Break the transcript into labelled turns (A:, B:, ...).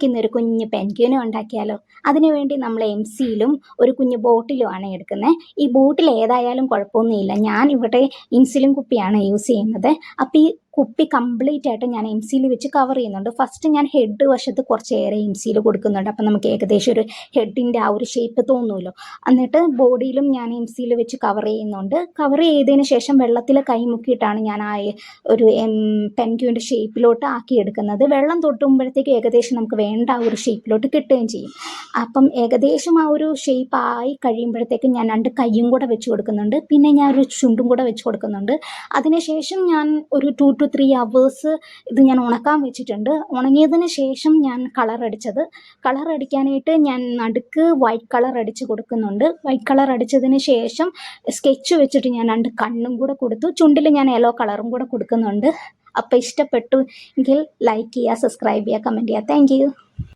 A: നമുക്കിന്നൊരു കുഞ്ഞ് പെൻഗ്വിനെ ഉണ്ടാക്കിയാലോ? അതിനുവേണ്ടി നമ്മൾ എംസിയിലും ഒരു കുഞ്ഞ് ബോട്ടിലുമാണ് എടുക്കുന്നത്. ഈ ബോട്ടിൽ ഏതായാലും കുഴപ്പമൊന്നുമില്ല. ഞാനിവിടെ ഇൻസുലിൻ കുപ്പിയാണ് യൂസ് ചെയ്യുന്നത്. അപ്പോൾ ഈ കുപ്പി കംപ്ലീറ്റ് ആയിട്ട് ഞാൻ എംസിയിൽ വെച്ച് കവർ ചെയ്യുന്നുണ്ട്. ഫസ്റ്റ് ഞാൻ ഹെഡ് വശത്ത് കുറച്ച് ഏറെ എംസിയിൽ കൊടുക്കുന്നുണ്ട്. അപ്പം നമുക്ക് ഏകദേശം ഒരു ഹെഡിൻ്റെ ആ ഒരു ഷേപ്പ് തോന്നുമല്ലോ. എന്നിട്ട് ബോഡിയിലും ഞാൻ എംസിയിൽ വെച്ച് കവർ ചെയ്യുന്നുണ്ട്. കവർ ചെയ്തതിന് ശേഷം വെള്ളത്തിൽ കൈ മുക്കിയിട്ടാണ് ഞാൻ ആ ഒരു പെൻഗ്വിൻ്റെ ഷേപ്പിലോട്ട് ആക്കിയെടുക്കുന്നത്. വെള്ളം തൊട്ടുമ്പോഴത്തേക്ക് ഏകദേശം നമുക്ക് വേണ്ട ആ ഒരു ഷേപ്പിലോട്ട് കിട്ടുകയും ചെയ്യും. അപ്പം ഏകദേശം ആ ഒരു ഷേപ്പ് ആയി കഴിയുമ്പോഴത്തേക്കും ഞാൻ 2 കൈയും കൂടെ വെച്ച് കൊടുക്കുന്നുണ്ട്. പിന്നെ ഞാൻ ഒരു ചുണ്ടും കൂടെ വെച്ച് കൊടുക്കുന്നുണ്ട്. അതിനുശേഷം ഞാൻ ഒരു 2 to 3 hours ഇത് ഞാൻ ഉണക്കാൻ വെച്ചിട്ടുണ്ട്. ഉണങ്ങിയതിന് ശേഷം ഞാൻ കളർ അടിക്കാനായിട്ട് ഞാൻ നടുക്ക് വൈറ്റ് കളർ അടിച്ച് കൊടുക്കുന്നുണ്ട്. വൈറ്റ് കളർ അടിച്ചതിന് ശേഷം സ്കെച്ച് വെച്ചിട്ട് ഞാൻ 2 കണ്ണും കൂടെ കൊടുത്തു. ചുണ്ടിൽ ഞാൻ യെല്ലോ കളറും കൂടെ കൊടുക്കുന്നുണ്ട്. അപ്പോൾ ഇഷ്ടപ്പെട്ടു എങ്കിൽ ലൈക്ക് ചെയ്യുക, സബ്സ്ക്രൈബ് ചെയ്യുക, കമൻറ്റ് ചെയ്യുക. Thank you.